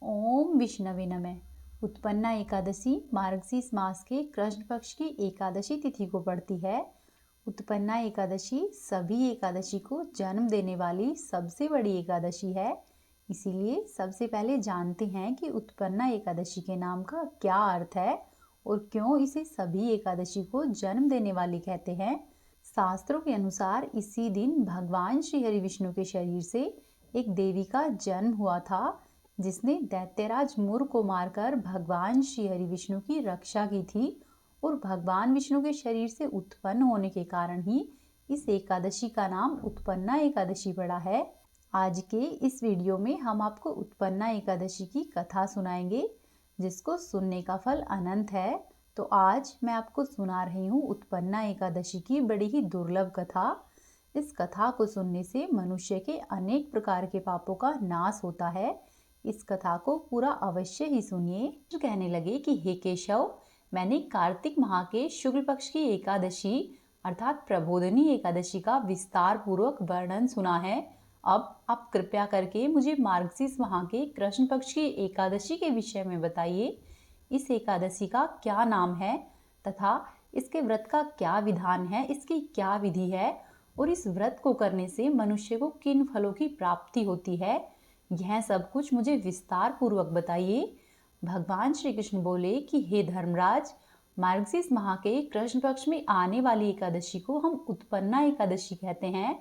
ओम विष्णवे नमः। उत्पन्ना एकादशी मार्गशीर्ष मास के कृष्ण पक्ष की एकादशी तिथि को पड़ती है। उत्पन्ना एकादशी सभी एकादशी को जन्म देने वाली सबसे बड़ी एकादशी है। इसीलिए सबसे पहले जानते हैं कि उत्पन्ना एकादशी के नाम का क्या अर्थ है और क्यों इसे सभी एकादशी को जन्म देने वाली कहते हैं। शास्त्रों के अनुसार इसी दिन भगवान श्री हरि विष्णु के शरीर से एक देवी का जन्म हुआ था, जिसने दैत्यराज मुर को मारकर भगवान श्री हरि विष्णु की रक्षा की थी और भगवान विष्णु के शरीर से उत्पन्न होने के कारण ही इस एकादशी का नाम उत्पन्ना एकादशी पड़ा है। आज के इस वीडियो में हम आपको उत्पन्ना एकादशी की कथा सुनाएंगे, जिसको सुनने का फल अनंत है। तो आज मैं आपको सुना रही हूँ उत्पन्ना एकादशी की बड़ी ही दुर्लभ कथा। इस कथा को सुनने से मनुष्य के अनेक प्रकार के पापों का नाश होता है। इस कथा को पूरा अवश्य ही सुनिए। जो कहने लगे कि हे केशव, मैंने कार्तिक माह के शुक्ल पक्ष की एकादशी अर्थात प्रबोधिनी एकादशी का विस्तार पूर्वक वर्णन सुना है। अब आप कृपया करके मुझे मार्गशीर्ष माह के कृष्ण पक्ष की एकादशी के विषय में बताइए। इस एकादशी का क्या नाम है तथा इसके व्रत का क्या विधान है, इसकी क्या विधि है और इस व्रत को करने से मनुष्य को किन फलों की प्राप्ति होती है, यह सब कुछ मुझे विस्तार पूर्वक बताइए। भगवान श्री कृष्ण बोले कि हे धर्मराज, मार्गशीर्ष माह के कृष्ण पक्ष में आने वाली एकादशी को हम उत्पन्ना एकादशी कहते हैं।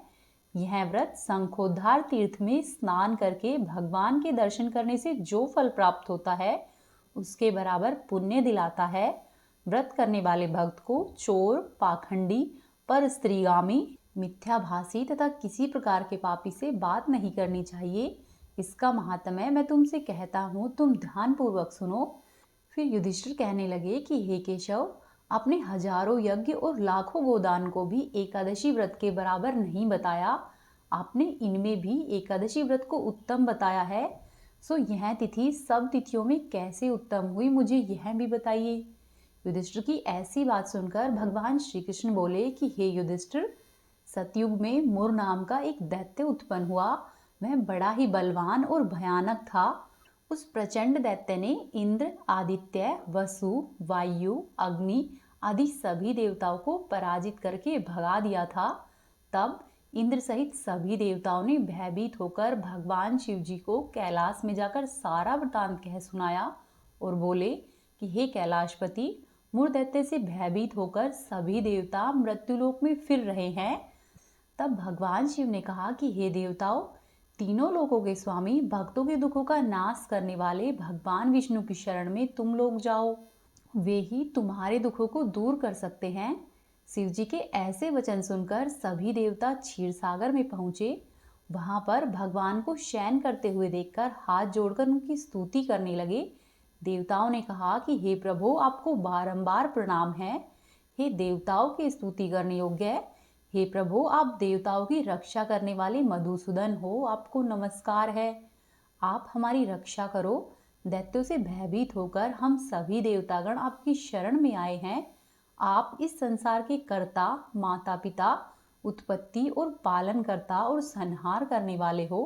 यह व्रत शंखोद्धार तीर्थ में स्नान करके भगवान के दर्शन करने से जो फल प्राप्त होता है, उसके बराबर पुण्य दिलाता है। व्रत करने वाले भक्त को चोर, पाखंडी, पर स्त्रीगामी, मिथ्याभासी तथा किसी प्रकार के पापी से बात नहीं करनी चाहिए। इसका महात्म्य मैं तुमसे कहता हूँ, तुम ध्यान पूर्वक सुनो। फिर युधिष्ठिर कहने लगे कि हे केशव, आपने हजारों यज्ञ और लाखों गोदान को भी एकादशी व्रत के बराबर नहीं बताया। आपने इनमें भी एकादशी व्रत को उत्तम बताया है। सो यह तिथि सब तिथियों में कैसे उत्तम हुई, मुझे यह भी बताइए। युधिष्ठिर की ऐसी बात सुनकर भगवान श्री कृष्ण बोले कि हे युधिष्ठिर, सतयुग में मुर नाम का एक दैत्य उत्पन्न हुआ। वह बड़ा ही बलवान और भयानक था। उस प्रचंड दैत्य ने इंद्र, आदित्य, वसु, वायु, अग्नि आदि सभी देवताओं को पराजित करके भगा दिया था। तब इंद्र सहित सभी देवताओं ने भयभीत होकर भगवान शिव जी को कैलाश में जाकर सारा वृतांत कह सुनाया और बोले कि हे कैलाशपति, मुर दैत्य से भयभीत होकर सभी देवता मृत्युलोक में फिर रहे हैं। तब भगवान शिव ने कहा कि हे देवताओं, तीनों लोकों के स्वामी, भक्तों के दुखों का नाश करने वाले भगवान विष्णु की शरण में तुम लोग जाओ। वे ही तुम्हारे दुखों को दूर कर सकते हैं। शिव जी के ऐसे वचन सुनकर सभी देवता क्षीरसागर में पहुंचे। वहां पर भगवान को शयन करते हुए देखकर हाथ जोड़कर उनकी स्तुति करने लगे। देवताओं ने कहा कि हे प्रभु, आपको बारंबार प्रणाम है। हे देवताओं की स्तुति करने योग्य है। हे प्रभु, आप देवताओं की रक्षा करने वाले मधुसूदन हो, आपको नमस्कार है। आप हमारी रक्षा करो। दैत्यों से भयभीत होकर हम सभी देवतागण आपकी शरण में आए हैं। आप इस संसार के कर्ता, माता पिता, उत्पत्ति और पालन करता और संहार करने वाले हो।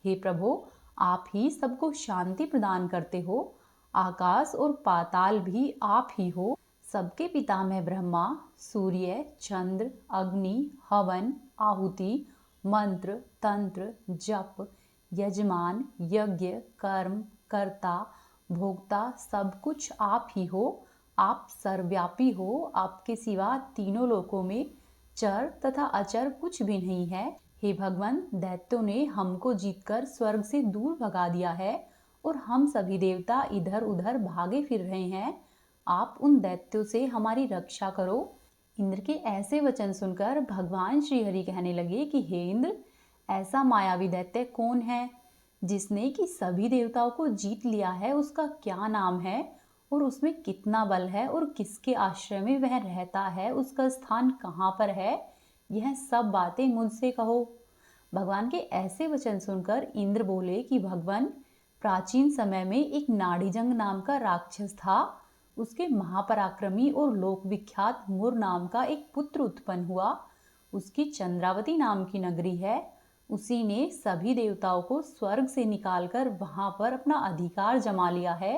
हे प्रभु, आप ही सबको शांति प्रदान करते हो। आकाश और पाताल भी आप ही हो। सबके पितामह ब्रह्मा, सूर्य, चंद्र, अग्नि, हवन, आहुति, मंत्र, तंत्र, जप, यजमान, यज्ञ, कर्म, कर्ता, भोक्ता, सब कुछ आप ही हो। आप सर्वव्यापी हो। आपके सिवा तीनों लोकों में चर तथा अचर कुछ भी नहीं है। हे भगवान, दैत्यों ने हमको जीतकर स्वर्ग से दूर भगा दिया है और हम सभी देवता इधर उधर भागे फिर रहे हैं। आप उन दैत्यों से हमारी रक्षा करो। इंद्र के ऐसे वचन सुनकर भगवान श्री हरि कहने लगे कि हे इंद्र, ऐसा मायावी दैत्य कौन है जिसने कि सभी देवताओं को जीत लिया है? उसका क्या नाम है और उसमें कितना बल है और किसके आश्रय में वह रहता है? उसका स्थान कहाँ पर है? यह सब बातें मुझसे कहो। भगवान के ऐसे वचन सुनकर इंद्र बोले कि भगवान, प्राचीन समय में एक नाड़ीजंग नाम का राक्षस था। उसके महापराक्रमी और लोक विख्यात मुर नाम का एक पुत्र उत्पन्न हुआ। उसकी चंद्रावती नाम की नगरी है। उसी ने सभी देवताओं को स्वर्ग से निकालकर वहां पर अपना अधिकार जमा लिया है।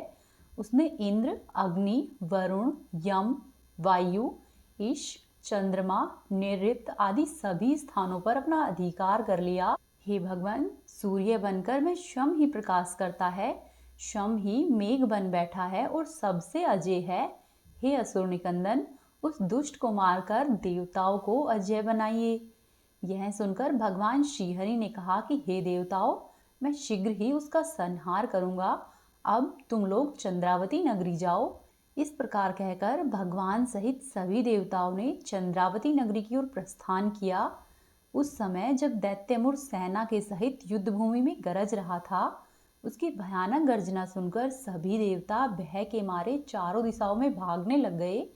उसने इंद्र, अग्नि, वरुण, यम, वायु, ईश, चंद्रमा, निऋत आदि सभी स्थानों पर अपना अधिकार कर लिया। हे भगवान, सूर्य बनकर मैं स्वयं ही प्रकाश करता है, स्वयं ही मेघ बन बैठा है और सबसे अजय है। हे असुर निकंदन, उस दुष्ट को मारकर देवताओं को अजय बनाइए। यह सुनकर भगवान श्रीहरि ने कहा कि हे देवताओं, मैं शीघ्र ही उसका संहार करूंगा। अब तुम लोग चंद्रावती नगरी जाओ। इस प्रकार कहकर भगवान सहित सभी देवताओं ने चंद्रावती नगरी की ओर प्रस्थान किया। उस समय जब दैत्यमुर सेना के सहित युद्ध भूमि में गरज रहा था, उसकी भयानक गर्जना सुनकर सभी देवता भय के मारे चारों दिशाओं में भागने लग गए।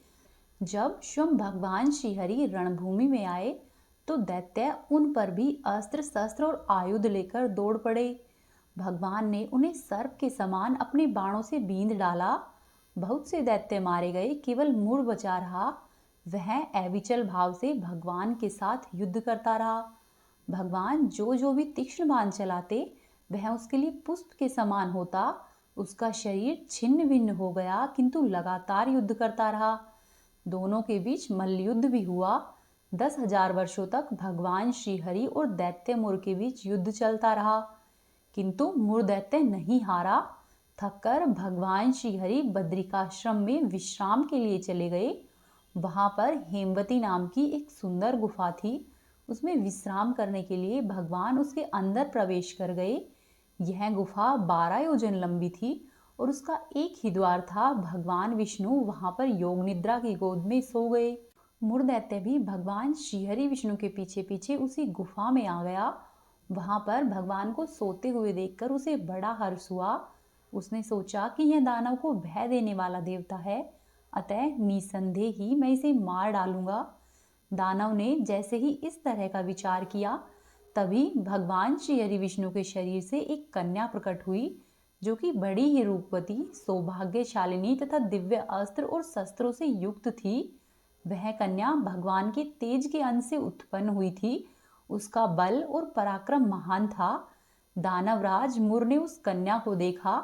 जब स्वयं भगवान श्रीहरि रणभूमि में आए तो दैत्य उन पर भी अस्त्र शस्त्र और आयुध लेकर दौड़ पड़े। भगवान ने उन्हें सर्प के समान अपने बाणों से बींध डाला। बहुत से दैत्य मारे गए, केवल मुर बचा रहा। वह अविचल भाव से भगवान के साथ युद्ध करता रहा। भगवान जो जो भी तीक्ष्ण बाण चलाते वह उसके लिए पुष्प के समान होता। उसका शरीर छिन्न भिन्न हो गया, किंतु लगातार युद्ध करता रहा। दोनों के बीच मल्लयुद्ध भी हुआ। 10,000 वर्षों तक भगवान श्रीहरि और दैत्य मुर के बीच युद्ध चलता रहा, किंतु मुर दैत्य नहीं हारा। थककर भगवान श्रीहरि बद्रिकाश्रम में विश्राम के लिए चले गए। वहां पर हेमवती नाम की एक सुंदर गुफा थी। उसमें विश्राम करने के लिए भगवान उसके अंदर प्रवेश कर गए। यह गुफा 12 योजन लंबी थी और उसका एक ही द्वार था। भगवान विष्णु वहां पर योग निद्रा की गोद में सो गए। मुर दैत्य भी भगवान श्रीहरि विष्णु के पीछे पीछे उसी गुफा में आ गया। वहां पर भगवान को सोते हुए देखकर उसे बड़ा हर्ष हुआ। उसने सोचा कि यह दानव को भय देने वाला देवता है, अतः निसंदेह ही मैं इसे मार डालूंगा। दानव ने जैसे ही इस तरह का विचार किया, तभी भगवान श्रीहरि विष्णु के शरीर से एक कन्या प्रकट हुई, जो कि बड़ी ही रूपवती, सौभाग्यशालिनी तथा दिव्य अस्त्र और शस्त्रों से युक्त थी। वह कन्या भगवान के तेज के अंश से उत्पन्न हुई थी। उसका बल और पराक्रम महान था। दानवराज मुर ने उस कन्या को देखा।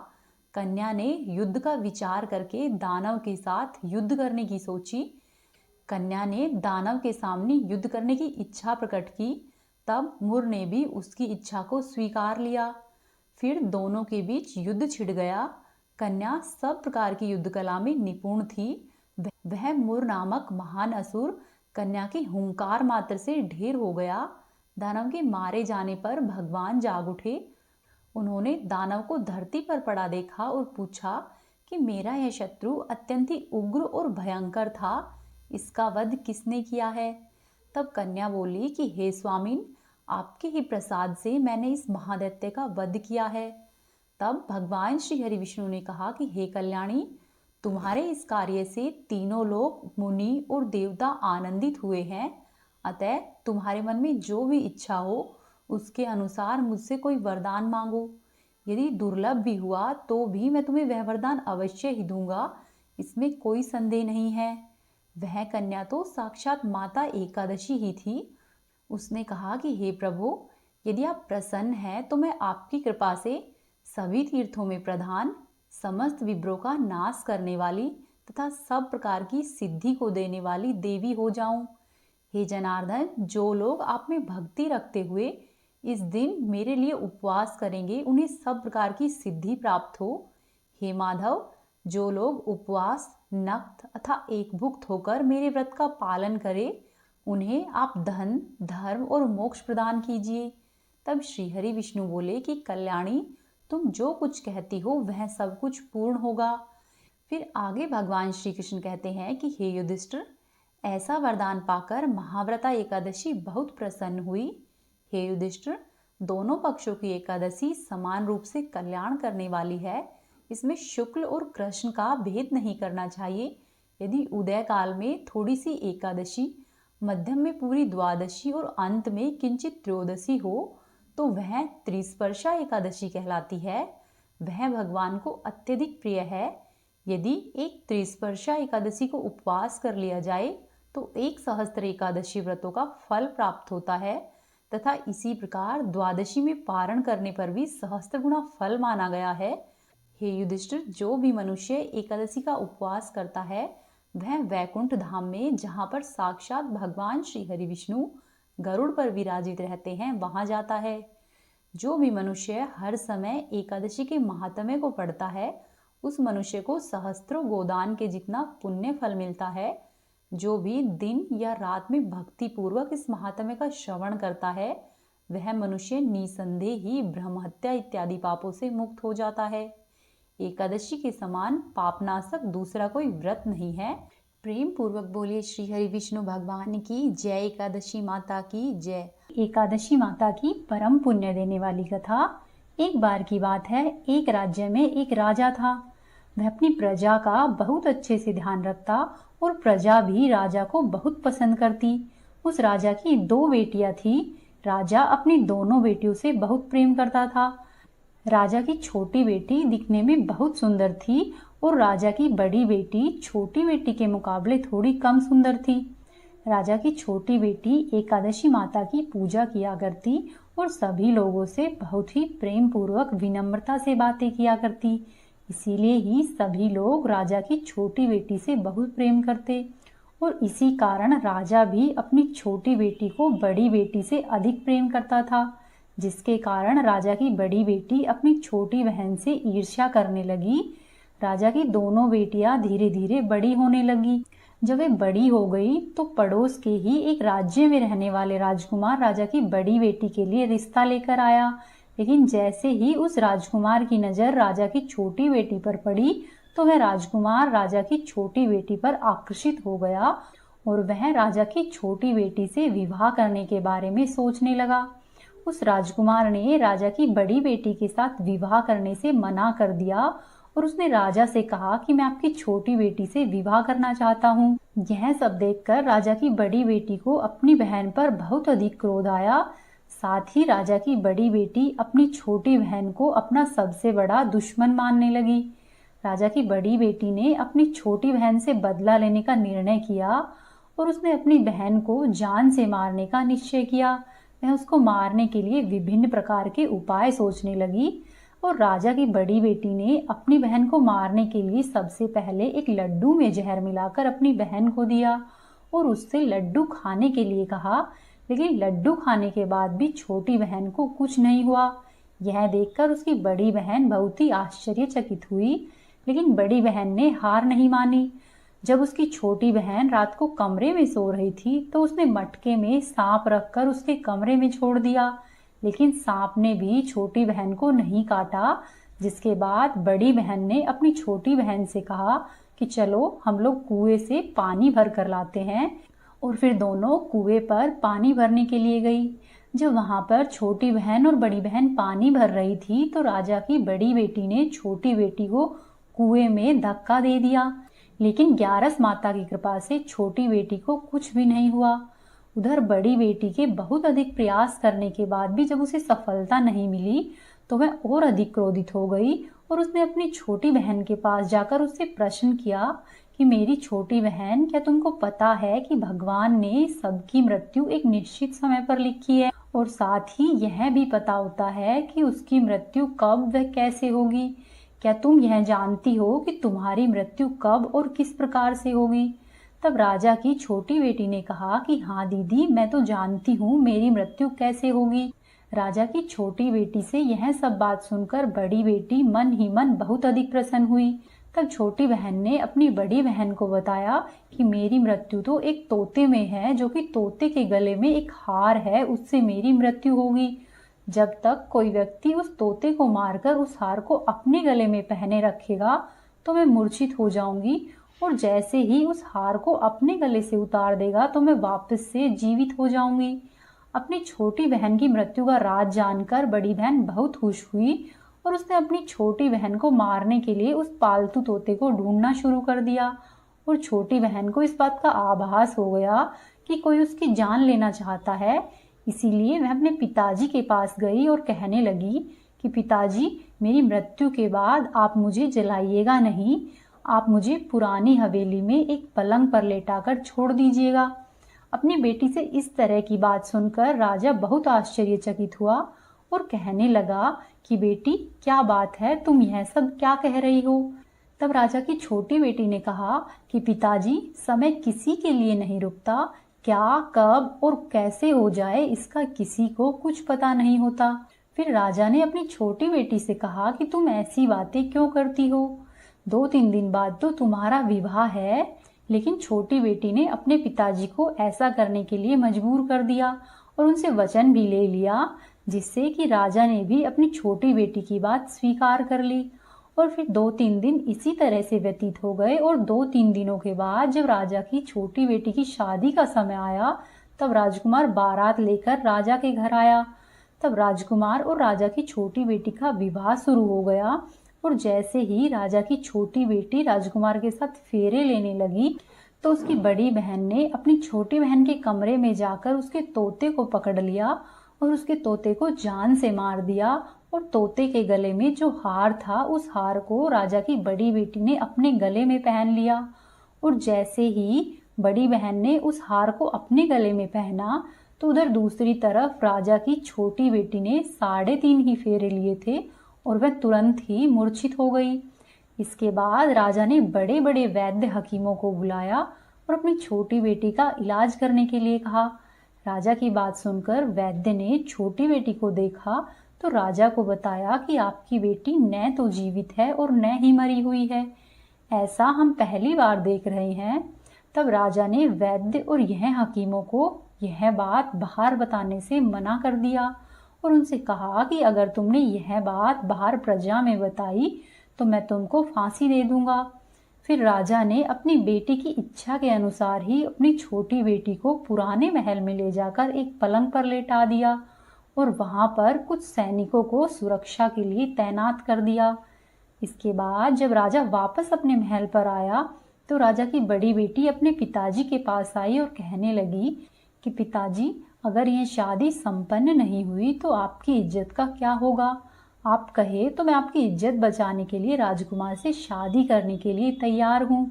कन्या ने युद्ध का विचार करके दानव के साथ युद्ध करने की सोची। कन्या ने दानव के सामने युद्ध करने की इच्छा प्रकट की। तब मुर ने भी उसकी इच्छा को स्वीकार लिया। फिर दोनों के बीच युद्ध छिड़ गया। कन्या सब प्रकार की युद्ध कला में निपुण थी। वह मुर नामक महान असुर कन्या की हुंकार मात्र से ढेर हो गया। दानव के मारे जाने पर भगवान जाग उठे। उन्होंने दानव को धरती पर पड़ा देखा और पूछा कि मेरा यह शत्रु अत्यंत ही उग्र और भयंकर था, इसका वध किसने किया है? तब कन्या बोली कि हे स्वामिन, आपके ही प्रसाद से मैंने इस महादैत्य का वध किया है। तब भगवान श्री हरि विष्णु ने कहा कि हे कल्याणी, तुम्हारे इस कार्य से तीनों लोग, मुनि और देवता आनंदित हुए हैं। अतः तुम्हारे मन में जो भी इच्छा हो उसके अनुसार मुझसे कोई वरदान मांगो। यदि दुर्लभ भी हुआ तो भी मैं तुम्हें वह वरदान अवश्य ही दूंगा, इसमें कोई संदेह नहीं है। वह कन्या तो साक्षात माता एकादशी ही थी। उसने कहा कि हे प्रभु, यदि आप प्रसन्न हैं तो मैं आपकी कृपा से सभी तीर्थों में प्रधान, समस्त विप्रों का नाश करने वाली तथा सब प्रकार की सिद्धि को देने वाली देवी हो जाऊं। हे जनार्दन, जो लोग आप में भक्ति रखते हुए इस दिन मेरे लिए उपवास करेंगे, उन्हें सब प्रकार की सिद्धि प्राप्त हो। हे माधव, जो लोग उपवास, नक्त अथा एकभुक्त होकर मेरे व्रत का पालन करें, उन्हें आप धन, धर्म और मोक्ष प्रदान कीजिए। तब श्रीहरि विष्णु बोले कि कल्याणी, तुम जो कुछ कहती हो वह सब कुछ पूर्ण होगा। फिर आगे भगवान श्री कृष्ण कहते हैं कि हे युधिष्ठिर, ऐसा वरदान पाकर महाव्रता एकादशी बहुत प्रसन्न हुई। हे युधिष्ठिर, दोनों पक्षों की एकादशी समान रूप से कल्याण करने वाली है। इसमें शुक्ल और कृष्ण का भेद नहीं करना चाहिए। यदि उदय काल में थोड़ी सी एकादशी, मध्यम में पूरी द्वादशी और अंत में किंचित त्रयोदशी हो तो वह त्रिस्पर्शा एकादशी कहलाती है। वह भगवान को अत्यधिक प्रिय है। यदि एक त्रिस्पर्शा एकादशी को उपवास कर लिया जाए तो 1 सहस्त्र एकादशी व्रतों का फल प्राप्त होता है तथा इसी प्रकार द्वादशी में पारण करने पर भी सहस्त्र गुना फल माना गया है। हे युधिष्ठिर, जो भी मनुष्य एकादशी का उपवास करता है वह वैकुंठ धाम में, जहाँ पर साक्षात भगवान श्री हरि विष्णु गरुड़ पर विराजित रहते हैं, वहां जाता है। जो भी मनुष्य हर समय एकादशी के महात्म्य को पढ़ता है उस मनुष्य को सहस्त्रों गोदान के जितना पुण्य फल मिलता है। जो भी दिन या रात में भक्ति पूर्वक इस महात्म्य का श्रवण करता है वह मनुष्य निसंदेह ही ब्रह्महत्या इत्यादि पापों से मुक्त हो जाता है। एकादशी के समान पापनाशक दूसरा कोई व्रत नहीं है। प्रेम पूर्वक बोलिए श्री हरि विष्णु भगवान की जय। एकादशी माता की जय। एकादशी माता की परम पुण्य देने वाली कथा। एक बार की बात है, एक राज्य में एक राजा था। वह अपनी प्रजा का बहुत अच्छे से ध्यान रखता और प्रजा भी राजा को बहुत पसंद करती। उस राजा की 2 बेटियां थी। राजा अपनी दोनों बेटियों से बहुत प्रेम करता था। राजा की छोटी बेटी दिखने में बहुत सुंदर थी और राजा की बड़ी बेटी छोटी बेटी के मुकाबले थोड़ी कम सुंदर थी। राजा की छोटी बेटी एकादशी माता की पूजा किया करती और सभी लोगों से बहुत ही प्रेम पूर्वक विनम्रता से बातें किया करती। इसीलिए ही सभी लोग राजा की छोटी बेटी से बहुत प्रेम करते और इसी कारण राजा भी अपनी छोटी बेटी को बड़ी बेटी से अधिक प्रेम करता था, जिसके कारण राजा की बड़ी बेटी अपनी छोटी बहन से ईर्ष्या करने लगी। राजा की दोनों बेटियां धीरे धीरे बड़ी होने लगी। जब वे बड़ी हो गई तो पड़ोस के ही एक राज्य में रहने वाले राजकुमार राजा की बड़ी बेटी के लिए रिश्ता लेकर आया। लेकिन जैसे ही उस राजकुमार की नजर राजा की छोटी बेटी पर पड़ी तो वह राजकुमार राजा की छोटी बेटी पर आकर्षित हो गया और वह राजा की छोटी बेटी से विवाह करने के बारे में सोचने लगा। उस राजकुमार ने राजा की बड़ी बेटी के साथ विवाह करने से मना कर दिया और उसने राजा से कहा कि मैं आपकी छोटी बेटी से विवाह करना चाहता हूँ। यह सब देखकर राजा की बड़ी बेटी को अपनी बहन पर बहुत अधिक क्रोध आया। साथ ही राजा की बड़ी बेटी अपनी छोटी बहन को अपना सबसे बड़ा दुश्मन मानने लगी। राजा की बड़ी बेटी ने अपनी छोटी बहन से बदला लेने का निर्णय किया और उसने अपनी बहन को जान से मारने का निश्चय किया। वह उसको मारने के लिए विभिन्न प्रकार के उपाय सोचने लगी और राजा की बड़ी बेटी ने अपनी बहन को मारने के लिए सबसे पहले एक लड्डू में जहर मिलाकर अपनी बहन को दिया और उससे लड्डू खाने के लिए कहा। लेकिन लड्डू खाने के बाद भी छोटी बहन को कुछ नहीं हुआ। यह देखकर उसकी बड़ी बहन बहुत ही आश्चर्यचकित हुई, लेकिन बड़ी बहन ने हार नहीं मानी। जब उसकी छोटी बहन रात को कमरे में सो रही थी तो उसने मटके में सांप रखकर उसके कमरे में छोड़ दिया, लेकिन सांप ने भी छोटी बहन को नहीं काटा। जिसके बाद बड़ी बहन ने अपनी छोटी बहन से कहा कि चलो हम लोग कुएं से पानी भर कर लाते हैं, और फिर दोनों कुएं पर पानी भरने के लिए गई। जब वहां पर छोटी बहन और बड़ी बहन पानी भर रही थी तो राजा की बड़ी बेटी ने छोटी बेटी को कुएं में धक्का दे दिया, लेकिन ग्यारस माता की कृपा से छोटी बेटी को कुछ भी नहीं हुआ। उधर बड़ी बेटी के बहुत अधिक प्रयास करने के बाद भी जब उसे सफलता नहीं मिली तो वह और अधिक क्रोधित हो गई और उसने अपनी छोटी बहन के पास जाकर उससे प्रश्न किया कि मेरी छोटी बहन, क्या तुमको पता है कि भगवान ने सबकी मृत्यु एक निश्चित समय पर लिखी है और साथ ही यह भी पता होता है कि उसकी मृत्यु कब व कैसे होगी। क्या तुम यह जानती हो कि तुम्हारी मृत्यु कब और किस प्रकार से होगी? तब राजा की छोटी बेटी ने कहा कि हाँ दीदी, मैं तो जानती हूँ मेरी मृत्यु कैसे होगी। राजा की छोटी बेटी से यह सब बात सुनकर बड़ी बेटी मन ही मन बहुत अधिक प्रसन्न हुई। तब छोटी बहन ने अपनी बड़ी बहन को बताया कि मेरी मृत्यु तो एक तोते में है, जो कि तोते के गले में एक हार है, उससे मेरी मृत्यु होगी। जब तक कोई व्यक्ति उस तोते को मारकर उस हार को अपने गले में पहने रखेगा तो मैं मूर्छित हो जाऊंगी, और जैसे ही उस हार को अपने गले से उतार देगा तो मैं वापस से जीवित हो जाऊंगी। अपनी छोटी बहन की मृत्यु का राज जानकर बड़ी बहन बहुत खुश हुई और उसने अपनी छोटी बहन को मारने के लिए उस पालतू तोते को ढूंढना शुरू कर दिया। और छोटी बहन को इस बात का आभास हो गया कि कोई उसकी जान लेना चाहता है, इसीलिए वह अपने पिताजी के पास गई और कहने लगी कि पिताजी, मेरी मृत्यु के बाद आप मुझे जलाइएगा नहीं, आप मुझे पुरानी हवेली में एक पलंग पर लेटाकर छोड़ दीजिएगा। अपनी बेटी से इस तरह की बात सुनकर राजा बहुत आश्चर्यचकित हुआ और कहने लगा कि बेटी, क्या बात है, तुम यह सब क्या कह रही हो। तब राजा की छोटी बेटी ने कहा कि पिताजी, समय किसी के लिए नहीं रुकता। क्या, कब और कैसे हो जाए इसका किसी को कुछ पता नहीं होता। फिर राजा ने अपनी छोटी बेटी से कहा कि तुम ऐसी बातें क्यों करती हो, 2-3 दिन बाद तो तुम्हारा विवाह है। लेकिन छोटी बेटी ने अपने पिताजी को ऐसा करने के लिए मजबूर कर दिया और उनसे वचन भी ले लिया, जिससे कि राजा ने भी अपनी छोटी बेटी की बात स्वीकार कर ली। और फिर 2-3 दिन इसी तरह से व्यतीत हो गए और 2-3 दिनों के बाद जब राजा की छोटी बेटी की शादी का समय आया, तब राजकुमार बारात लेकर राजा के घर आया। तब राजकुमार और राजा की छोटी बेटी का विवाह शुरू हो गया और जैसे ही राजा की छोटी बेटी राजकुमार के साथ फेरे लेने लगी, तो उसकी बड़ी बहन ने अपनी छोटी बहन के कमरे में जाकर उसके तोते को पकड़ लिया और उसके तोते को जान से मार दिया। और तोते के गले में जो हार था, उस हार को राजा की बड़ी बेटी ने अपने गले में पहन लिया। और जैसे ही बड़ी बहन ने उस हार को अपने गले में पहना, तो उधर दूसरी तरफ राजा की छोटी बेटी ने 3.5 ही फेरे लिए थे और वह तुरंत ही मूर्छित हो गई। इसके बाद राजा ने बड़े बड़े वैद्य हकीमों को बुलाया और अपनी छोटी बेटी का इलाज करने के लिए कहा। राजा की बात सुनकर वैद्य ने छोटी बेटी को देखा तो राजा को बताया कि आपकी बेटी न तो जीवित है और न ही मरी हुई है। ऐसा हम पहली बार देख रहे हैं। तब राजा ने वैद्य और यह हकीमों को यह बात बाहर बताने से मना कर दिया और उनसे कहा कि अगर तुमने यह बात बाहर प्रजा में बताई तो मैं तुमको फांसी दे दूंगा। फिर राजा ने अपनी बेटी की इच्छा के अनुसार ही अपनी छोटी बेटी को पुराने महल में ले जाकर एक पलंग पर लेटा दिया और वहां पर कुछ सैनिकों को सुरक्षा के लिए तैनात कर दिया। इसके बाद जब राजा वापस अपने महल पर आया तो राजा की बड़ी बेटी अपने पिताजी के पास आई और कहने लगी कि पिताजी, अगर यह शादी संपन्न नहीं हुई तो आपकी इज्जत का क्या होगा। आप कहे तो मैं आपकी इज्जत बचाने के लिए राजकुमार से शादी करने के लिए तैयार हूँ।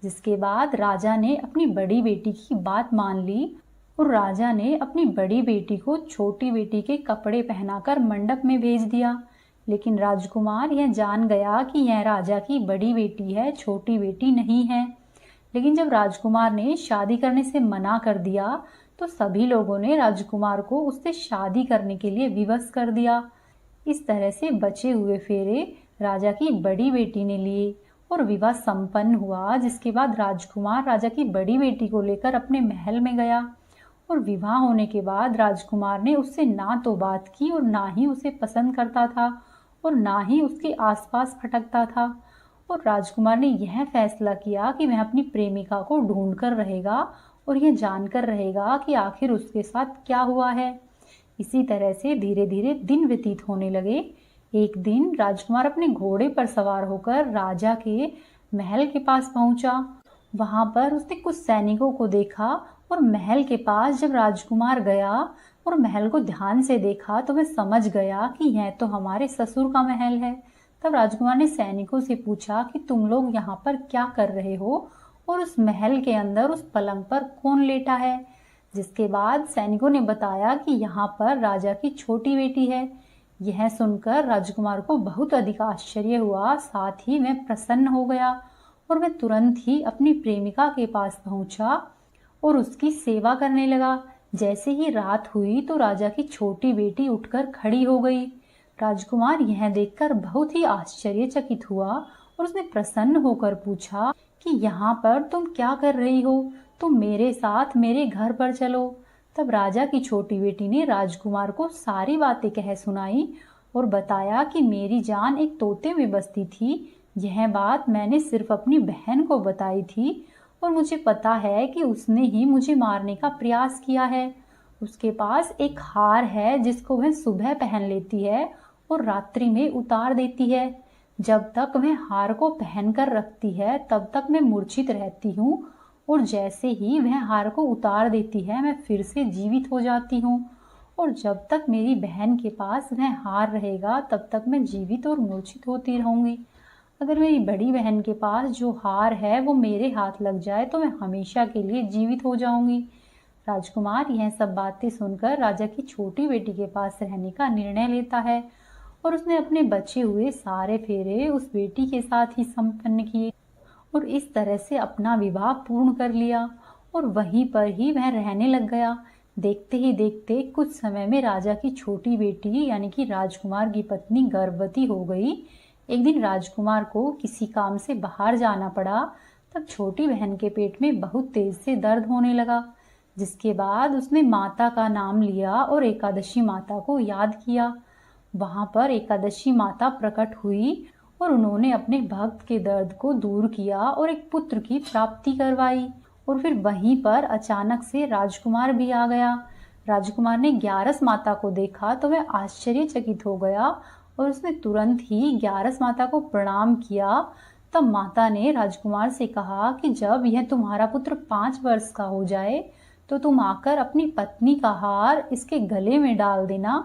जिसके बाद राजा ने अपनी बड़ी बेटी की बात मान ली और राजा ने अपनी बड़ी बेटी को छोटी बेटी के कपड़े पहनाकर मंडप में भेज दिया। लेकिन राजकुमार यह जान गया कि यह राजा की बड़ी बेटी है, छोटी बेटी नहीं है। लेकिन जब राजकुमार ने शादी करने से मना कर दिया तो सभी लोगों ने राजकुमार को उससे शादी करने के लिए विवश कर दिया। इस तरह से बचे हुए फेरे राजा की बड़ी बेटी ने लिए और विवाह संपन्न हुआ। जिसके बाद राजकुमार राजा की बड़ी बेटी को लेकर अपने महल में गया और विवाह होने के बाद राजकुमार ने उससे ना तो बात की और ना ही उसे पसंद करता था और ना ही उसके आसपास भटकता था। और राजकुमार ने यह फैसला किया कि वह अपनी प्रेमिका को ढूंढ कर रहेगा और यह जानकर रहेगा कि आखिर उसके साथ क्या हुआ है। इसी तरह से धीरे धीरे दिन व्यतीत होने लगे। एक दिन राजकुमार अपने घोड़े पर सवार होकर राजा के महल के पास पहुंचा। वहां पर उसने कुछ सैनिकों को देखा और महल के पास जब राजकुमार गया और महल को ध्यान से देखा तो वह समझ गया कि यह तो हमारे ससुर का महल है। तब राजकुमार ने सैनिकों से पूछा कि तुम लोग यहाँ पर क्या कर रहे हो और उस महल के अंदर उस पलंग पर कौन लेटा है। जिसके बाद सैनिकों ने बताया कि यहाँ पर राजा की छोटी बेटी है। यह सुनकर राजकुमार को बहुत अधिक आश्चर्य हुआ, साथ ही वह प्रसन्न हो गया और वह तुरंत ही अपनी प्रेमिका के पास पहुंचा और उसकी सेवा करने लगा। जैसे ही रात हुई तो राजा की छोटी बेटी उठकर खड़ी हो गई। राजकुमार यह देखकर बहुत ही आश्चर्यचकित हुआ और उसने प्रसन्न होकर पूछा कि यहाँ पर तुम क्या कर रही हो, तुम मेरे साथ मेरे घर पर चलो। तब राजा की छोटी बेटी ने राजकुमार को सारी बातें कह सुनाई और बताया कि मेरी जान एक तोते में बसती थी। यह बात मैंने सिर्फ अपनी बहन को बताई थी और मुझे पता है कि उसने ही मुझे मारने का प्रयास किया है। उसके पास एक हार है जिसको वह सुबह पहन लेती है और रात्रि में उतार देती है। जब तक वह हार को पहनकर रखती है तब तक मैं मूर्छित रहती हूँ और जैसे ही वह हार को उतार देती है मैं फिर से जीवित हो जाती हूँ और जब तक मेरी बहन के पास वह हार रहेगा तब तक मैं जीवित और मूर्छित होती रहूँगी। अगर मेरी बड़ी बहन के पास जो हार है वो मेरे हाथ लग जाए तो मैं हमेशा के लिए जीवित हो जाऊंगी। राजकुमार यह सब बातें सुनकर राजा की छोटी बेटी के पास रहने का निर्णय लेता है और उसने अपने बचे हुए सारे फेरे उस बेटी के साथ ही संपन्न किए और इस तरह से अपना विवाह पूर्ण कर लिया और वहीं पर ही वह रहने लग गया। देखते ही देखते कुछ समय में राजा की छोटी बेटी यानी कि राजकुमार की पत्नी गर्भवती हो गई। एक दिन राजकुमार को किसी काम से बाहर जाना पड़ा। तब छोटी बहन के पेट में बहुत तेज से दर्द होने लगा, जिसके बाद उसने माता का नाम लिया और एकादशी माता को याद किया। वहां पर एकादशी माता प्रकट हुई और उन्होंने अपने भक्त के दर्द को दूर किया और एक पुत्र की प्राप्ति करवाई। और फिर वहीं पर अचानक से राजकुमार भी आ गया। राजकुमार ने ग्यारस माता को देखा तो वह आश्चर्यचकित हो गया और उसने तुरंत ही ग्यारस माता को प्रणाम किया। तब माता ने राजकुमार से कहा कि जब यह तुम्हारा पुत्र 5 वर्ष का हो जाए तो तुम आकर अपनी पत्नी का हार इसके गले में डाल देना।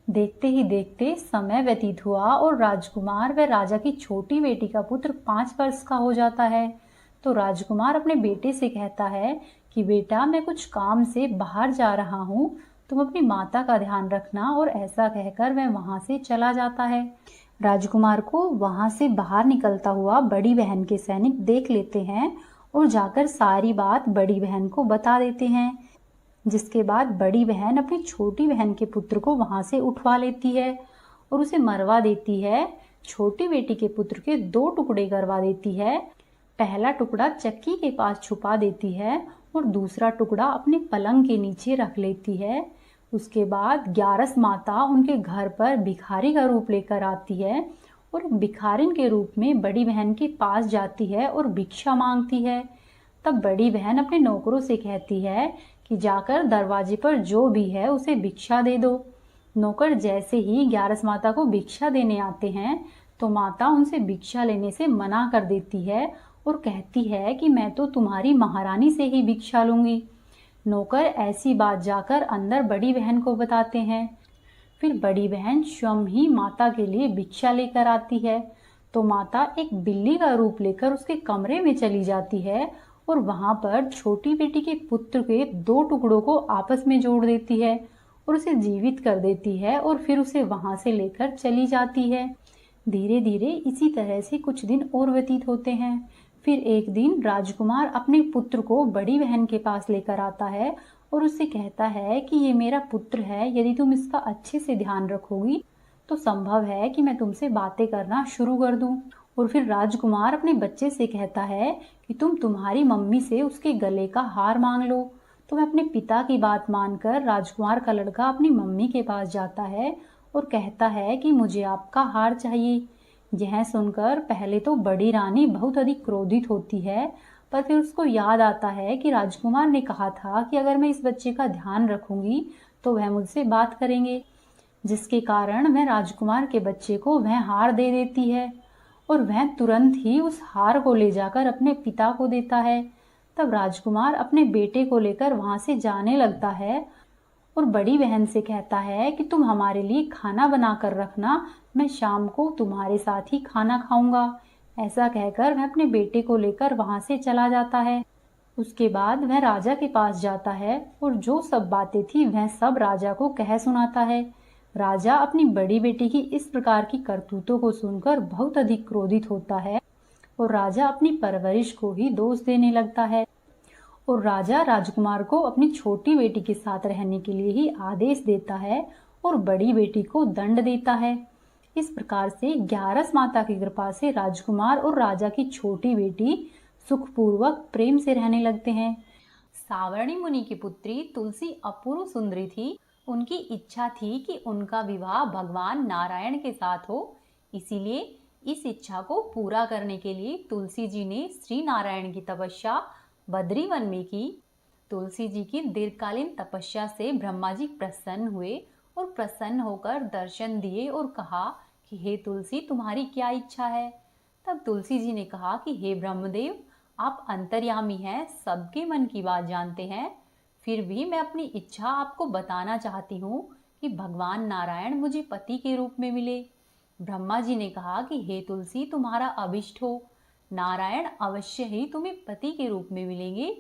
देखते ही देखते समय व्यतीत हुआ और राजकुमार व राजा की छोटी बेटी का पुत्र 5 वर्ष का हो जाता है। तो राजकुमार अपने बेटे से कहता है कि बेटा, मैं कुछ काम से बाहर जा रहा हूँ, तुम अपनी माता का ध्यान रखना। और ऐसा कहकर वह वहां से चला जाता है। राजकुमार को वहां से बाहर निकलता हुआ बड़ी बहन के सैनिक देख लेते हैं और जाकर सारी बात बड़ी बहन को बता देते हैं, जिसके बाद बड़ी बहन अपनी छोटी बहन के पुत्र को वहां से उठवा लेती है और उसे मरवा देती है। छोटी बेटी के पुत्र के 2 टुकड़े करवा देती है। पहला टुकड़ा चक्की के पास छुपा देती है और दूसरा टुकड़ा अपने पलंग के नीचे रख लेती है। उसके बाद ग्यारस माता उनके घर पर भिखारी का रूप लेकर आती है और भिखारिन के रूप में बड़ी बहन के पास जाती है और भिक्षा मांगती है। तब बड़ी बहन अपने नौकरों से कहती है कि जाकर दरवाजे पर जो भी है उसे भिक्षा दे दो। नौकर जैसे ही ग्यारस माता को भिक्षा देने आते हैं तो माता उनसे भिक्षा लेने से मना कर देती है और कहती है कि मैं तो तुम्हारी महारानी से ही भिक्षा लूंगी। नौकर ऐसी बात जाकर अंदर बड़ी बहन को बताते हैं। फिर बड़ी बहन स्वयं ही माता के लिए भिक्षा लेकर आती है। तो माता एक बिल्ली का रूप लेकर उसके कमरे में चली जाती है और वहां पर छोटी बेटी के पुत्र के 2 टुकड़ों को आपस में जोड़ देती है और उसे जीवित कर देती है और फिर उसे वहां से लेकर चली जाती है। धीरे धीरे इसी तरह से कुछ दिन और व्यतीत होते हैं। फिर एक दिन राजकुमार अपने पुत्र को बड़ी बहन के पास लेकर आता है और उससे कहता है कि ये मेरा पुत्र है, यदि तुम इसका अच्छे से ध्यान रखोगी तो संभव है कि मैं तुमसे बातें करना शुरू कर दूं। और फिर राजकुमार अपने बच्चे से कहता है कि तुम्हारी मम्मी से उसके गले का हार मांग लो। तो वह अपने पिता की बात मानकर राजकुमार का लड़का अपनी मम्मी के पास जाता है और कहता है कि मुझे आपका हार चाहिए। यह सुनकर पहले तो बड़ी रानी बहुत अधिक क्रोधित होती है, पर फिर उसको याद आता है कि राजकुमार ने कहा था कि अगर मैं इस बच्चे का ध्यान रखूंगी तो वह मुझसे बात करेंगे, जिसके कारण वह राजकुमार के बच्चे को वह हार दे देती है और वह तुरंत ही उस हार को ले जाकर अपने पिता को देता है। तब राजकुमार अपने बेटे को लेकर वहां से जाने लगता है और बड़ी बहन से कहता है कि तुम हमारे लिए खाना बना कर रखना, मैं शाम को तुम्हारे साथ ही खाना खाऊंगा। ऐसा कहकर वह अपने बेटे को लेकर वहां से चला जाता है। उसके बाद वह राजा के पास जाता है और जो सब बातें थी वह सब राजा को कह सुनाता है। राजा अपनी बड़ी बेटी की इस प्रकार की करतूतों को सुनकर बहुत अधिक क्रोधित होता है और राजा अपनी परवरिश को ही दोष देने लगता है और राजा राजकुमार को अपनी छोटी बेटी के साथ रहने के लिए ही आदेश देता है और बड़ी बेटी को दंड देता है। इस प्रकार से ग्यारस माता की कृपा से राजकुमार और राजा की छोटी बेटी सुखपूर्वक प्रेम से रहने लगते हैं। सावर्णी मुनि की पुत्री तुलसी अपूर्व सुंदरी थी। उनकी इच्छा थी कि उनका विवाह भगवान नारायण के साथ हो। इसीलिए इस इच्छा को पूरा करने के लिए तुलसी जी ने श्री नारायण की तपस्या बद्री वन में की। तुलसी जी की दीर्घकालीन तपस्या से ब्रह्मा जी प्रसन्न हुए और प्रसन्न होकर दर्शन दिए और कहा कि हे तुलसी, तुम्हारी क्या इच्छा है। तब तुलसी जी ने कहा कि हे ब्रह्मदेव, आप अंतर्यामी हैं, सबके मन की बात जानते हैं, फिर भी मैं अपनी इच्छा आपको बताना चाहती हूँ कि भगवान नारायण मुझे पति के रूप में मिले। ब्रह्मा जी ने कहा कि हे तुलसी, तुम्हारा अभिष्ट हो, नारायण अवश्य ही तुम्हें पति के रूप में मिलेंगे।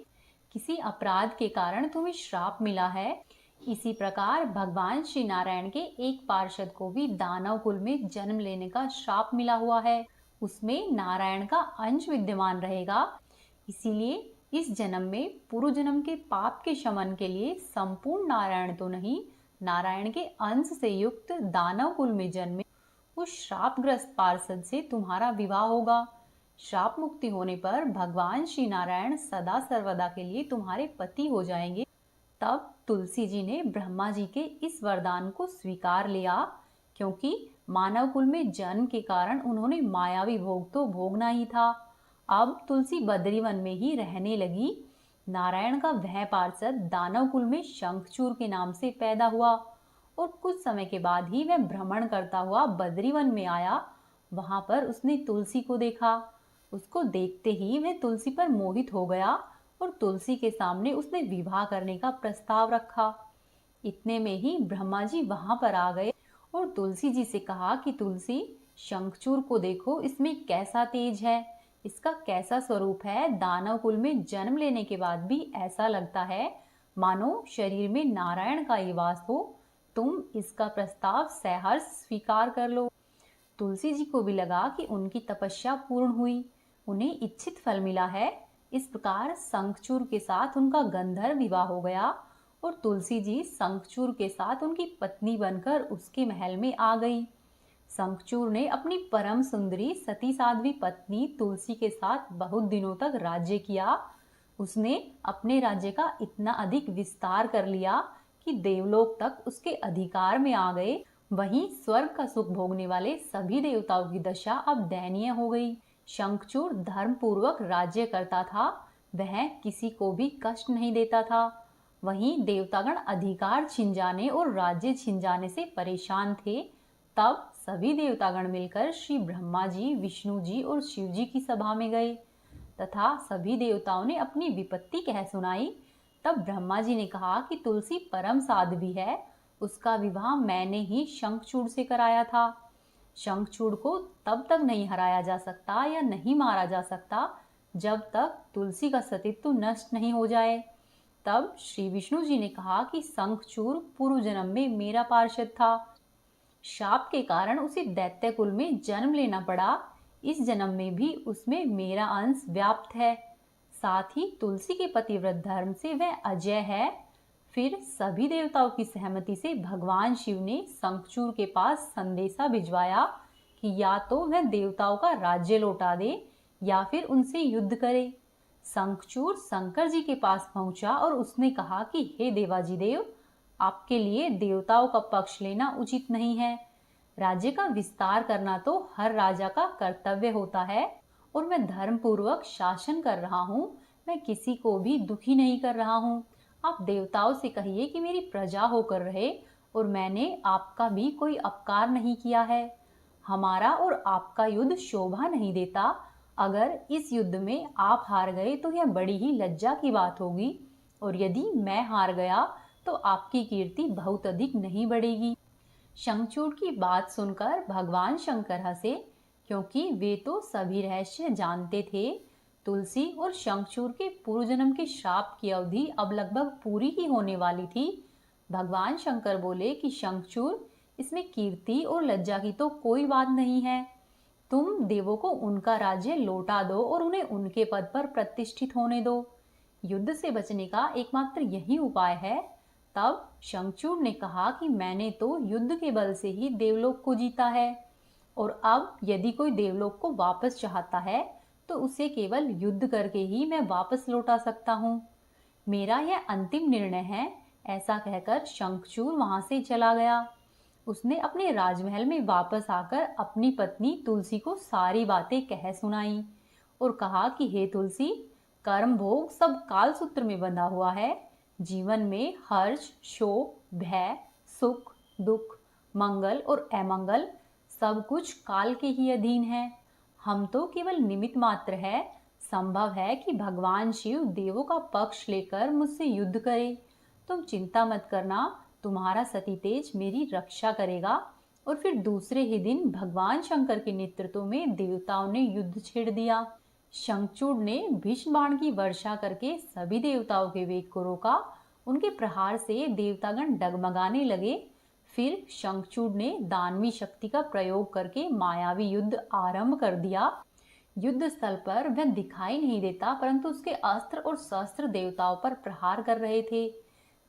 किसी अपराध के कारण तुम्हें श्राप मिला है। इसी प्रकार भगवान श्री नारायण के एक पार्षद को भी दानव कुल में जन्म लेने का श्राप मिला हुआ है। उसमें नारायण का अंश विद्यमान रहेगा। इसीलिए इस जन्म में पूर्व जन्म के पाप के शमन के लिए संपूर्ण नारायण तो नहीं, नारायण के अंश से युक्त दानव कुल में जन्मे उस श्रापग्रस्त पार्षद से तुम्हारा विवाह होगा। श्राप मुक्ति होने पर भगवान श्री नारायण सदा सर्वदा के लिए तुम्हारे पति हो जाएंगे। तब तुलसी जी ने ब्रह्मा जी के इस वरदान को स्वीकार लिया, क्योंकि मानव कुल में जन्म के कारण उन्होंने मायावी भोग तो भोगना ही था। अब तुलसी बद्रीवन में ही रहने लगी। नारायण का वह पार्षद दानव कुल में शंखचूर के नाम से पैदा हुआ और कुछ समय के बाद ही वह भ्रमण करता हुआ बद्रीवन में आया। वहां पर उसने तुलसी को देखा। उसको देखते ही वह तुलसी पर मोहित हो गया और तुलसी के सामने उसने विवाह करने का प्रस्ताव रखा। इतने में ही ब्रह्मा जी वहां पर आ गए और तुलसी जी से कहा कि तुलसी, शंखचूर को देखो, इसमें कैसा तेज है, इसका कैसा स्वरूप है। दानव कुल में जन्म लेने के बाद भी ऐसा लगता है मानो शरीर में नारायण का ही वास हो। तुम इसका प्रस्ताव सहर्ष स्वीकार कर लो। तुलसी जी को भी लगा कि उनकी तपस्या पूर्ण हुई, उन्हें इच्छित फल मिला है। इस प्रकार शंखचूर के साथ उनका गंधर्व विवाह हो गया और तुलसी जी शंखचूर के साथ उनकी पत्नी बनकर उसके महल में आ गई। शंखचूर ने अपनी परम सुंदरी सती साध्वी पत्नी तुलसी के साथ बहुत दिनों तक राज्य किया। उसने अपने राज्य का इतना अधिक विस्तार कर लिया कि देवलोक तक उसके अधिकार में आ गए। वहीं स्वर्ग का सुख भोगने वाले सभी देवताओं की दशा अब दयनीय हो गई। शंखचूर धर्म पूर्वक राज्य करता था, वह किसी को भी कष्ट नहीं देता था। वहीं देवतागण अधिकार छिन जाने और राज्य छिन जाने से परेशान थे। तब सभी देवतागण मिलकर श्री ब्रह्मा जी, विष्णु जी और शिव जी की सभा में गए तथा सभी देवताओं ने अपनी विपत्ति कह सुनाई। तब ब्रह्मा जी ने कहा कि तुलसी परम साध्वी है, उसका विवाह मैंने ही शंखचूड़ से कराया था। शंखचूड़ को तब तक नहीं हराया जा सकता या नहीं मारा जा सकता जब तक तुलसी का सतीत्व नष्ट नहीं हो जाए। तब श्री विष्णु जी ने कहा कि शंखचूड़ पूर्व जन्म में मेरा पार्षद था। शाप के कारण उसे दैत्य कुल में जन्म लेना पड़ा। इस जन्म में भी उसमें मेरा अंश व्याप्त है। साथ ही तुलसी के पतिव्रत धर्म से वह अजय है। फिर सभी देवताओं की सहमति से भगवान शिव ने शंखचूड़ के पास संदेशा भिजवाया कि या तो वह देवताओं का राज्य लौटा दे या फिर उनसे युद्ध करे। शंखचूड़ शंकर जी के पास पहुंचा और उसने कहा कि हे देवाजी देव, आपके लिए देवताओं का पक्ष लेना उचित नहीं है। राज्य का विस्तार करना तो हर राजा का कर्तव्य होता है और मैं धर्म पूर्वक शासन कर रहा हूँ। मैं किसी को भी दुखी नहीं कर रहा हूँ। आप देवताओं से कहिए कि मेरी प्रजा होकर रहे और मैंने आपका भी कोई अपकार नहीं किया है। हमारा और आपका युद्ध शोभा नहीं देता। अगर इस युद्ध में आप हार गए तो यह बड़ी ही लज्जा की बात होगी और यदि मैं हार गया तो आपकी कीर्ति बहुत अधिक नहीं बढ़ेगी। शंखचूड़ की बात सुनकर भगवान शंकर हंसे, क्योंकि वे तो सभी रहस्य जानते थे। तुलसी और शंखचूड़ के पूर्व जन्म के श्राप की अवधि अब लगभग पूरी ही होने वाली थी। भगवान शंकर बोले कि शंखचूड़, इसमें कीर्ति और लज्जा की तो कोई बात नहीं है। तुम देवों को उनका राज्य लौटा दो और उन्हें उनके पद पर प्रतिष्ठित होने दो। युद्ध से बचने का एकमात्र यही उपाय है। तब शंखचूड़ ने कहा कि मैंने तो युद्ध के बल से ही देवलोक को जीता है और अब यदि कोई देवलोक को वापस चाहता है तो उसे केवल युद्ध करके ही मैं वापस लौटा सकता हूँ। मेरा यह अंतिम निर्णय है। ऐसा कहकर शंखचूड़ वहां से चला गया। उसने अपने राजमहल में वापस आकर अपनी पत्नी तुलसी को सारी बातें कह सुनाई और कहा कि हे तुलसी, कर्म भोग सब काल सूत्र में बंधा हुआ है। जीवन में हर्ष, शोक, भय, सुख, दुख, मंगल और अमंगल सब कुछ काल के ही अधीन है। हम तो केवल निमित्त मात्र है। संभव है कि भगवान शिव देवों का पक्ष लेकर मुझसे युद्ध करे। तुम चिंता मत करना, तुम्हारा सती तेज मेरी रक्षा करेगा। और फिर दूसरे ही दिन भगवान शंकर के नेतृत्व में देवताओं ने युद्ध छेड़ दिया। शंखचूड़ ने भीष्म बाण की वर्षा करके सभी देवताओं के वेग को रोका। उनके प्रहार से देवतागण डगमगाने लगे। फिर शंखचूड़ ने दानवी शक्ति का प्रयोग करके मायावी युद्ध आरंभ कर दिया। युद्ध स्थल पर वह दिखाई नहीं देता, परंतु उसके अस्त्र और शस्त्र देवताओं पर प्रहार कर रहे थे।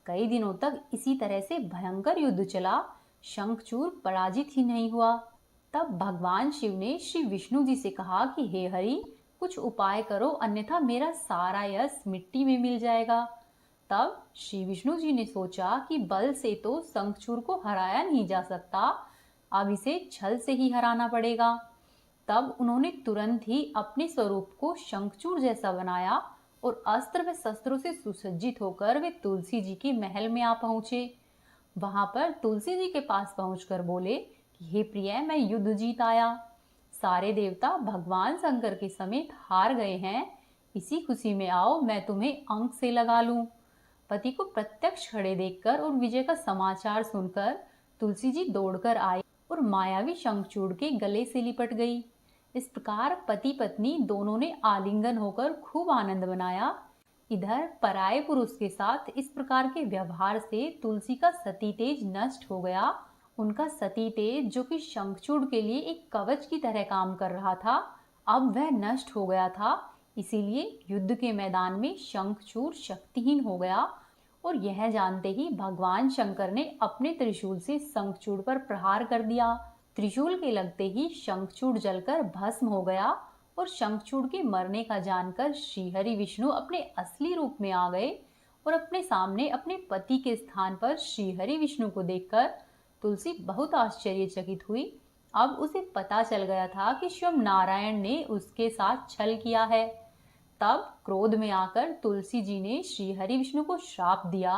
कई दिनों तक इसी तरह से भयंकर युद्ध चला। शंखचूड़ पराजित ही नहीं हुआ। तब भगवान शिव ने श्री विष्णु जी से कहा कि हे हरि, कुछ उपाय करो, अन्यथा मेरा सारा यश मिट्टी में मिल जाएगा। तब श्री विष्णु जी ने सोचा कि बल से तो शंखचूड़ को हराया नहीं जा सकता, अब इसे छल से ही हराना पड़ेगा। तब उन्होंने तुरंत ही अपने स्वरूप को शंखचूड़ जैसा बनाया और अस्त्र व शस्त्रों से सुसज्जित होकर वे तुलसी जी के महल में आ पहुंचे। वहां पर तुलसी जी के पास पहुंचकर बोले कि हे प्रिय, मैं युद्ध जीत आया। सारे देवता भगवान शंकर के समेत हार गए हैं, इसी खुशी में आओ, मैं तुम्हें अंक से लगा लूं। पति को प्रत्यक्ष खड़े देखकर और विजय का समाचार सुनकर तुलसी जी दौड़कर आई और मायावी शंखचूड़ के गले से लिपट गई। इस प्रकार पति पत्नी दोनों ने आलिंगन होकर खूब आनंद मनाया। इधर पराये पुरुष के साथ इस प्रकार के व्यवहार से तुलसी का सती तेज नष्ट हो गया। उनका सती तेज, जो कि शंखचूड़ के लिए एक कवच की तरह काम कर रहा था, अब वह नष्ट हो गया था। इसीलिए युद्ध के मैदान में शंखचूड़ शक्तिहीन हो गया और यह जानते ही भगवान शंकर ने अपने त्रिशूल से शंखचूड़ पर प्रहार कर दिया। त्रिशूल के लगते ही शंखचूड़ जलकर भस्म हो गया और शंखचूड़ के मरने का जानकर श्रीहरि विष्णु अपने असली रूप में आ गए और अपने सामने अपने पति के स्थान पर श्रीहरि विष्णु को देखकर तुलसी बहुत आश्चर्यचकित हुई। अब उसे पता चल गया था कि स्वयं नारायण ने उसके साथ छल किया है। तब क्रोध में आकर तुलसी जी ने श्रीहरि विष्णु को श्राप दिया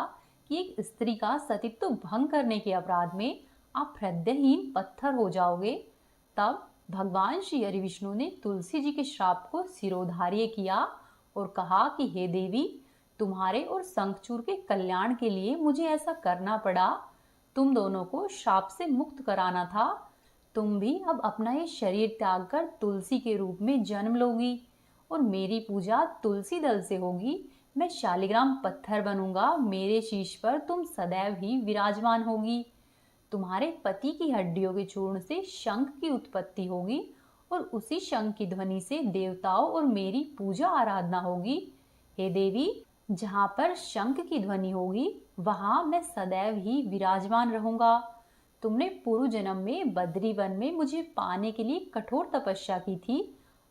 कि एक स्त्री का सतीत्व भंग करने के अपराध में आप हृदयहीन पत्थर हो जाओगे। तब भगवान श्री हरि विष्णु ने तुलसी जी के श्राप को सिरोधार्य किया और कहा कि हे देवी, तुम्हारे और शंखचूड़ के कल्याण के लिए मुझे ऐसा करना पड़ा। तुम दोनों को श्राप से मुक्त कराना था। तुम भी अब अपना ये शरीर त्याग कर तुलसी के रूप में जन्म लोगी और मेरी पूजा तुलसी दल से होगी। मैं शालिग्राम पत्थर बनूंगा, मेरे शीश पर तुम सदैव ही विराजमान होगी। तुम्हारे पति की हड्डियों के चूर्ण से शंख की उत्पत्ति होगी और उसी शंख की ध्वनि से देवताओं और मेरी पूजा आराधना होगी। हे देवी, जहाँ पर शंख की ध्वनि होगी वहाँ मैं सदैव ही विराजमान रहूंगा। तुमने पूर्व जन्म में बद्री वन में मुझे पाने के लिए कठोर तपस्या की थी।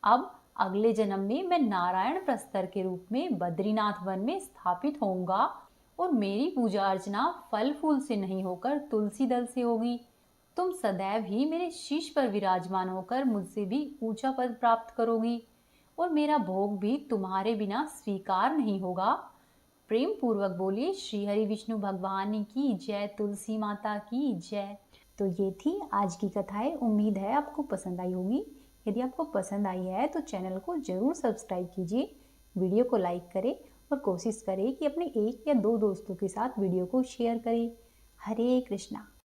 अब अगले जन्म में मैं नारायण प्रस्तर के रूप में बद्रीनाथ वन में स्थापित होऊंगा और मेरी पूजा अर्चना फल फूल से नहीं होकर तुलसी दल से होगी। तुम सदैव ही मेरे शीश पर विराजमान होकर मुझसे भी ऊंचा पद प्राप्त करोगी और मेरा भोग भी तुम्हारे बिना स्वीकार नहीं होगा। प्रेम पूर्वक बोलिए श्री हरि विष्णु भगवान की जय, तुलसी माता की जय। तो ये थी आज की कथाएं। उम्मीद है आपको पसंद आई होगी। यदि आपको पसंद आई है तो चैनल को जरूर सब्सक्राइब कीजिए, वीडियो को लाइक करें और कोशिश करें कि अपने 1 या 2 दोस्तों के साथ वीडियो को शेयर करें। हरे कृष्णा।